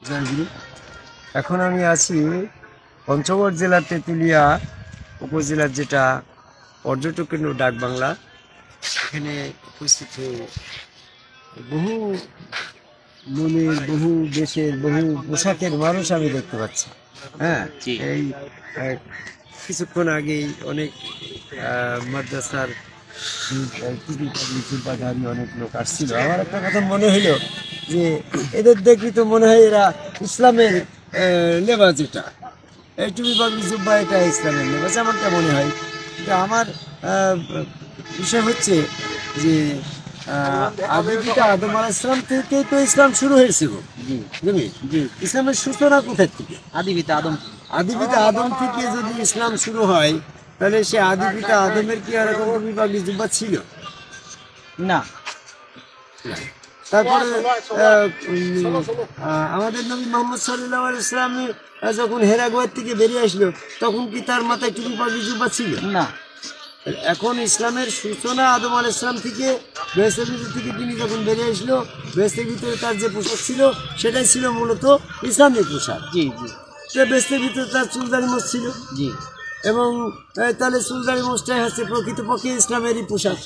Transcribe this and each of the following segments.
জয়গুরু। এখন আমি আছি পঞ্চগড় জেলার তেঁতুলিয়া উপজেলার যেটা পর্যটক কেন্দ্র ডাকবাংলা। এখানে উপস্থিত হয়ে বহু মনের, বহু দেশের, বহু পোশাকের মানুষ আমি দেখতে পাচ্ছি। হ্যাঁ, জি। এই কিছুক্ষণ আগেই অনেক মাদ্রাসার জিব্বাধারী অনেক লোক আসছিল। আমার একটা কথা মনে হইলো যে এদের দেখি তো মনে হয় এরা ইসলামের লেবাস, এটা এই টুপি পাগড়ি জুব্বা এটা ইসলামের লেবাস আমারটা মনে হয়। কিন্তু আমার বিষয় হচ্ছে যে আদি পিতা আদম আলাইহিস সালাম থেকে তো ইসলাম শুরু হয়েছিল। জি বুঝলি? জি। ইসলামের সূচনা কোথায় থেকে? আদি পিতা আদম। আদি পিতা আদম থেকে যদি ইসলাম শুরু হয়, তাহলে সে আদি পিতা আদমের কি এরকম টুপি পাগড়ি জুব্বা ছিল? না। তারপরে আমাদের নবী মোহাম্মদ সাল্লাল্লাহু আলাইহি ওয়াসাল্লাম যখন হেরা গুহার থেকে বেরিয়ে আসলো, তখন কি তার মাথায় টুপি পাগড়ি জুব্বা ছিল? না। এখন ইসলামের সূচনা আদম আলাইহিস সালাম থেকে, বেহেশতের ভিতর থেকে তিনি যখন বেরিয়ে আসলো, বেহেশতের ভিতরে তার যে পোশাক ছিল সেটাই ছিল মূলত ইসলামিক পোশাক। জি জি সে বেহেশতের ভিতরে তার চুলদারি মোছ ছিল, জি। এবং তাহলে চুলদারি মোছটাই হচ্ছে প্রকৃতপক্ষে ইসলামেরই পোশাক।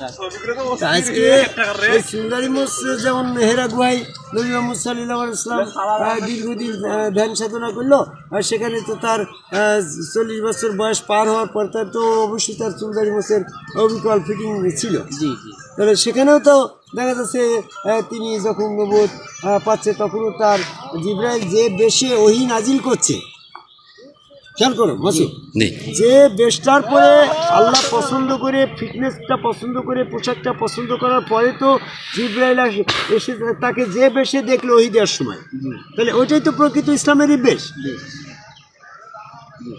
তা আজকে এই চুলদারি মোছ যেমন হেরা গুহায় নবী মুহাম্মদ সাল্লাল্লাহু আলাইহি ওয়াসাল্লাম দীর্ঘদিন ধ্যান সাধনা করলো, আর সেখানে তো তার 40 বছর বয়স পার হওয়ার পর তার তো অবশ্যই তার চুলদারি মোছের অবিকল ফিটিং ছিল। জি জি তাহলে সেখানেও তো দেখা যাচ্ছে তিনি যখন নবুয়ত পাচ্ছে, তখনও তার জিবরাইল যে বেশে ওহী নাজিল করছে, খেয়াল করো মাসুদ, যে বেশটার পরে আল্লাহ পছন্দ করে, ফিটনেসটা পছন্দ করে, পোশাকটা পছন্দ করার পরে তো জিবরাইল এসে তাকে যে বেশে দেখলো ওহী দেওয়ার সময়, তাহলে ওইটাই তো প্রকৃত ইসলামেরই বেশ।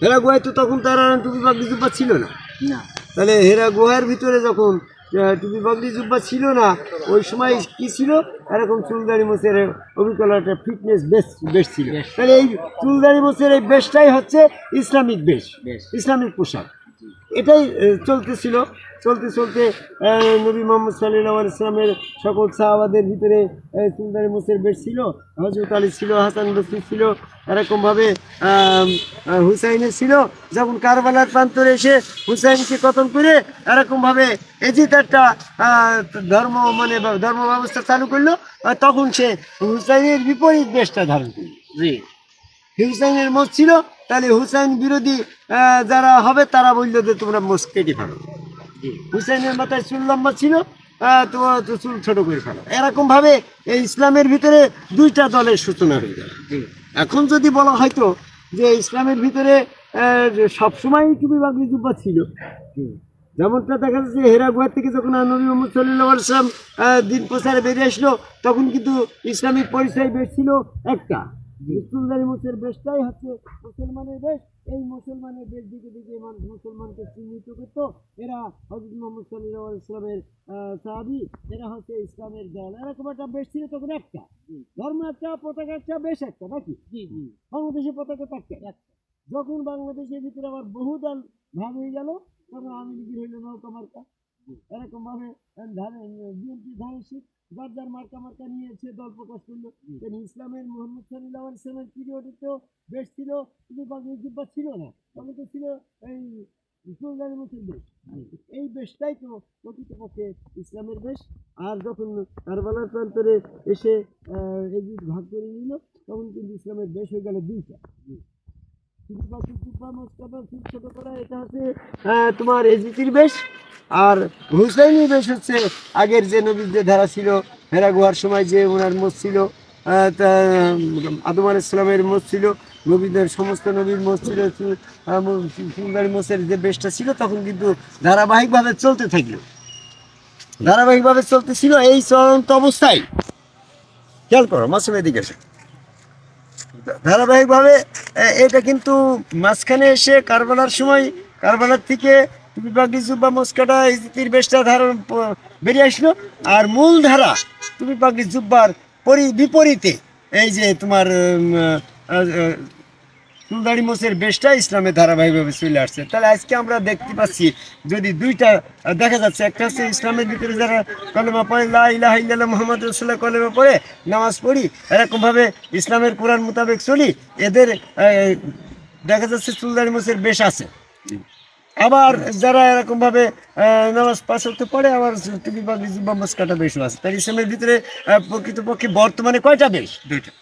হেরা গুহায় তো তখন তার আর টুপি পাগড়ি জুব্বা ছিল না। না। তাহলে হেরা গুহার ভিতরে যখন টুপি পাগড়ি জুব্বা ছিল না, ওই সময় কি ছিল? এরকম চুলদারি মোছের অবিকল একটা ফিটনেস বেশ ছিল। তাহলে এই চুলদারি মোছের এই বেশটাই হচ্ছে ইসলামিক বেশ, ইসলামিক পোশাক। এটাই চলতেছিল। চলতে চলতে নবী মোহাম্মদ সাল্লাল্লাহু আলাইহি ওয়াসাল্লামের সকল সাহাবাদের ভিতরে চুলদারি মোছের বেশ ছিল। হযরত আলী ছিল, হাসান বসরি ছিল, এরকমভাবে হুসাইনের ছিল। যখন কারবালার প্রান্তরে এসে হুসাইনকে কতল করে এরকমভাবে এজিদ একটা ধর্ম ব্যবস্থা চালু করলো, তখন সে হুসাইনের বিপরীত বেশটা ধারণ করলো। জি। হুসাইনের মোষ ছিল, তাহলে হুসাইন বিরোধী যারা হবে তারা বললো যে তোমরা মোষ কেটে ফেলো। হুসাইনের মাথায় চুল লম্বা ছিল, তোমার তো চুল ছোট করে ফেলো। এরকম ভাবে এই ইসলামের ভিতরে দুইটা দলের সূচনা হয়ে গেল। এখন যদি বলা হয়তো যে ইসলামের ভিতরে সবসময় টুপি পাগড়ি জুব্বা ছিল, যেমনটা দেখা যাচ্ছে হেরা গুহার থেকে যখন নবী মুহাম্মদ সাল্লাল্লাহু আলাইহি ওয়াসাল্লাম দিন প্রচারে বেরিয়ে আসলো, তখন কিন্তু ইসলামিক পরিচয় বেশ ছিল একটা, চুলদারি মোছের বেশটাই হচ্ছে মুসলমানের বেশ। এই মুসলমানের বেশ দিকে দিকে মানুষ মুসলমানকে চিহ্নিত করতো, এরা হযরত মুহাম্মদ সাল্লাল্লাহু আলাইহি ওয়াসাল্লামের সাহাবী, এরা হচ্ছে ইসলামের দল। এরকম একটা বেশ ছিল তখন একটা, ধর্ম একটা, পতাকা একটা, বেশ একটা, নাকি? জি জি। বাংলাদেশের পতাকা একটা। যখন বাংলাদেশের ভিতরে আবার বহু দল ভাগ হয়ে গেল, তখন আওয়ামী লীগের হইল নৌকা মার্কা। এরকম ভাবে বিএনপি ধানের শীত যার যার মার্কা নিয়ে সে দল প্রকাশ করলো। ইসলামের মোহাম্মদ সাল্লাল্লাহু আলাইহি ওয়াসাল্লামের পিরিয়ডে তো বেশ ছিল, কিন্তু পাগড়ি জুব্বা ছিল না, তখন তো ছিল এই চুলদারি মোছের বেশ। এই বেশটাই তো প্রকৃতপক্ষে ইসলামের বেশ। আর যখন কারবালার প্রান্তরে এসে এজিদ ভাগ করে নিল, তখন কিন্তু ইসলামের বেশ হয়ে গেল দুইটা। ছোট করা এটা হচ্ছে তোমার এজিতির বেশ, আর হুসাইনি বেশ হচ্ছে আগের যে নবীর যে ধারা ছিল, হেরা গুহার সময় যে ওনার মোষ ছিল, আদম আলাইহিস সালামের মোষ ছিল, নবীদের সমস্ত নবীর মোষ ছিল, চুলদারি মোছের যে বেশটা ছিল, তখন কিন্তু ধারাবাহিকভাবে চলতে থাকলো, ধারাবাহিকভাবে চলতেছিল। এই চলন্ত অবস্থায় খেয়াল করো মাসুম, এদিকে এসে ধারাবাহিকভাবে এটা কিন্তু মাঝখানে এসে কারবালার সময়, কারবালার থেকে টুপি পাগড়ি জুব্বা মোচকাটা ইজিতির বেশটা ধারণ বেরিয়ে আসলো। আর মূল ধারা টুপি পাগড়ি জুব্বার বিপরীতে এই যে তোমার চুলদাড়ি মোছের বেশটা ইসলামের ধারাবাহিকভাবে চলে আসছে। তাহলে আজকে আমরা দেখতে পাচ্ছি যদি দুইটা দেখা যাচ্ছে, একটা হচ্ছে ইসলামের ভিতরে যারা কলেমা পড়ে লা ইলাহা ইল্লাল্লাহ মুহাম্মাদুর রাসূলুল্লাহ কলেমা পড়ে নামাজ পড়ি, এরকমভাবে ইসলামের কোরআন মোতাবেক চলি, এদের দেখা যাচ্ছে চুলদাড়ি মোছের বেশ আছে। আবার যারা এরকমভাবে নামাজ পাঁচ ওয়াক্ত পড়ে, আবার টুপি পাগড়ি জুব্বা মোচকাটা বেশও আছে। তাই ইসলামের ভিতরে প্রকৃতপক্ষে বর্তমানে কয়টা বেশ,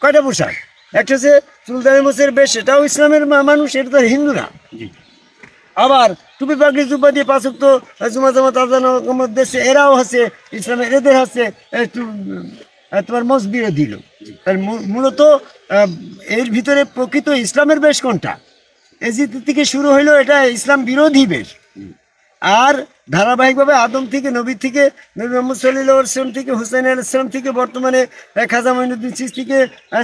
কয়টা পোশাক? একটা হচ্ছে চুলদাড়ি মোছের বেশ, এটাও ইসলামের মানুষ, এটা তো হিন্দু না। আবার টুপি পাগড়ি জুব্বা দিয়ে পাঁচ ওয়াক্ত জুমা জামাত আজান দেশে এরাও আছে ইসলামের, এদের হচ্ছে তোমার মস বিরোধী লোক। তার মূলত এর ভিতরে প্রকৃত ইসলামের বেশ কোনটা? এজিদ থেকে শুরু হইলো, এটা ইসলাম বিরোধী বেশ। আর ধারাবাহিকভাবে আদম থেকে, নবী থেকে, নবী মুহাম্মদ সাল্লাল্লাহু আলাইহি ওয়াসাল্লাম থেকে, হুসাইন আলাইহিস সালাম থেকে, বর্তমানে খাজা মঈনুদ্দিন চিশতিকে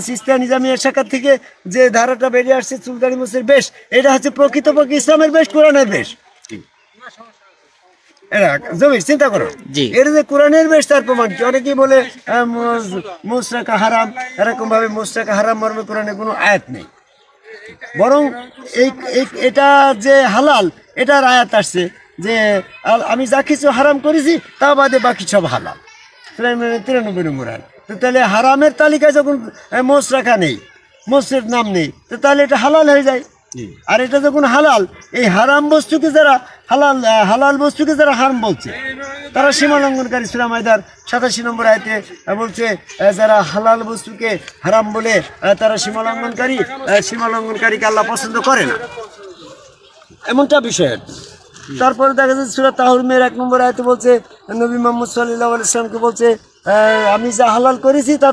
চিশতিয়া নিজামিয়া শাখাত থেকে যে ধারাটা বেরিয়ে আসছে চুলদাড়ি মোছের বেশ, এটা হচ্ছে প্রকৃতপক্ষে ইসলামের বেশ, কোরআনের বেশ। এরা জমির চিন্তা করো, এটা যে কোরআনের বেশ তার প্রমাণ কি? অনেকেই বলে মোছ রাখা হারাম, এরকম ভাবে মোছ রাখা হারাম মর্মে কোরআনে কোনো আয়াত নেই, বরং এটা যে হালাল এটার আয়াত আসছে যে আমি যা কিছু হারাম করেছি তা বাদে বাকি সব হালাল, 93 নম্বর আয়াত। তো তাহলে হারামের তালিকায় যখন মোছ রাখা নেই, মোছের নাম নেই, তো তাহলে এটা হালাল হয়ে যায়। আর এটা যখন হালাল, এই হারাম বস্তুকে যারা হালাল বস্তুকে যারা হারাম বলছে তারা সীমা লঙ্ঘনকারী। সূরা মাইদার 87 নম্বর আয়াতে বলছে যারা হালাল বস্তুকে হারাম বলে তারা সীমা লঙ্ঘনকারীকে আল্লাহ পছন্দ করে না, এমনটা বিষয়। তারপরে দেখা যাচ্ছে সূরা তাহরিমের 1 নম্বর আয়াতে বলছে, নবী মুহাম্মদ সাল্লাল্লাহু আলাইহি ওয়াসাল্লামকে বলছে আমি যা হালাল করেছি তা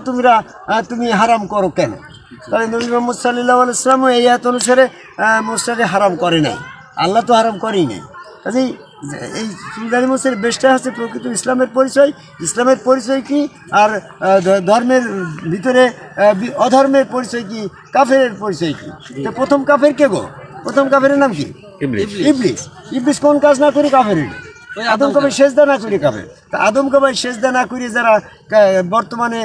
তুমি হারাম করো কেন? তাহলে নবী মুহাম্মদ সাল্লাল্লাহু আলাইহি ওয়াসাল্লাম এই আয়াত অনুসারে মোছটাকে হারাম করে নাই, আল্লাহ তো হারাম করেই নাই। কাজেই এই চুলদাড়ি মোছের বেশটা হচ্ছে প্রকৃত ইসলামের পরিচয়। ইসলামের পরিচয় কি? আর ধর্মের ভিতরে অধর্মের পরিচয় কি? কাফেরের পরিচয় কি? তো প্রথম কাফের কে গো? প্রথম কাফেরের নাম কি? ইবলিস। ইবলিস কোন কাজ না করে কাফেরের? আদম কবে সেজদা না করে কাফের। তা আদম কবে সেজদা না করে যারা বর্তমানে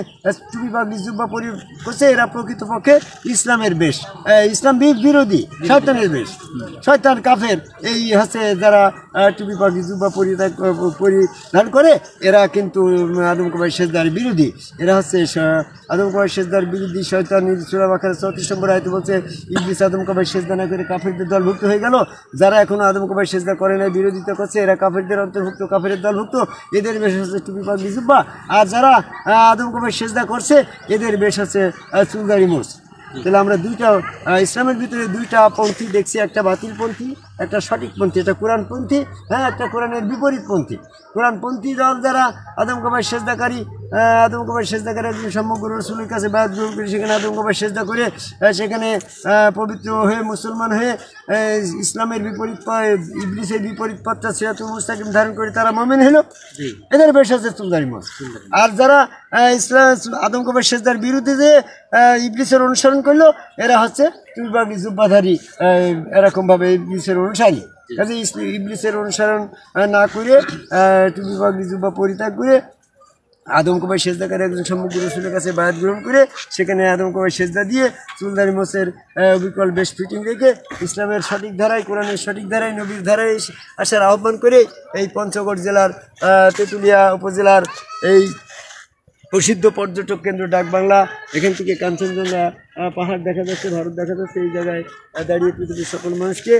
টুপি পাগড়ি জুব্বা পরি করছে, এরা প্রকৃতপক্ষে ইসলামের বেশ, ইসলাম বিরোধী, শয়তানের বেশ, শয়তান কাফের। এই হচ্ছে যারা টুপি পাগড়ি জুব্বা পরিধান করে, এরা কিন্তু আদম কবে সেজদার বিরোধী। এরা হচ্ছে আদম কবে সেজদার বিরোধী শয়তান। সূরা বাকারা 34 নম্বর আয়াতে বলছে ইবলিস আদম কবে সেজদা না করে কাফেরদের দলভুক্ত হয়ে গেল। যারা এখনো আদম কবে সেজদা করে না, বিরোধিতা করছে, এরা কাফেরদের অন্তর্ভুক্ত, কাফেরের দলভুক্ত। এদের বেশ হচ্ছে টুপি পাগড়ি জুব্বা। আর যারা আদম কবে সেজদা করছে, এদের বেশ হচ্ছে চুলদাড়ি মোছ। তাহলে আমরা দুইটা ইসলামের ভিতরে দুইটা পন্থী দেখছি, একটা বাতিল পন্থী, একটা সঠিক পন্থী, একটা কোরআনপন্থী, হ্যাঁ, একটা কোরআনের বিপরীত পন্থী। কোরআনপন্থী দল যারা আদম কবে সেজদাকারী, একজন সমগ্র রাসূলের কাছে বায়াত গ্রহণ করে সেখানে আদম কবে সেজদা করে সেখানে পবিত্র হয়ে মুসলমান হয়ে ইসলামের বিপরীত ইবলিসের বিপরীত পথটা সিরাতুল মুস্তাকিম ধারণ করে তারা মুমিন হলো, এদের বেশ আছে চুলদাড়ি মোছ। আর যারা ইসলাম আদম কবে সেজদার বিরুদ্ধে যে ইবলিসের অনুসরণ করলো, এরা হচ্ছে টুপি পাগড়ি জুব্বাধারী, এরকমভাবে ইবলিসের অনুসারী। কাজে ইবলিসের অনুসরণ না করে টুপি পাগড়ি জুব্বা পরিত্যাগ করে আদম কবে সেজদা করে একজন সমগ্র রাসূলের কাছে বায়াত গ্রহণ করে সেখানে আদম কবে সেজদা দিয়ে চুলদাড়ি মোছের বিকল বেশ ফিটিং রেখে ইসলামের সঠিক ধারায়, কোরআনের সঠিক ধারায়, নবীর ধারায় আসার আহ্বান করে এই পঞ্চগড় জেলার তেঁতুলিয়া উপজেলার এই প্রসিদ্ধ পর্যটক কেন্দ্র ডাকবাংলা, এখান থেকে কাঞ্চনজঙ্ঘা পাহাড় দেখা যাচ্ছে, ভারত দেখা যাচ্ছে, এই জায়গায় দাঁড়িয়ে পৃথিবীর সকল মানুষকে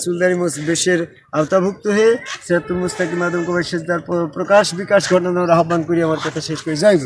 চুলদাড়ি মোছ বেশের আওতাভুক্ত হয়ে সিরাতুল মুস্তাকিম আদম কবে সেজদার প্রকাশ বিকাশ ঘটানোর আহ্বান করি আমার কথা শেষ করে। জয় গুরু।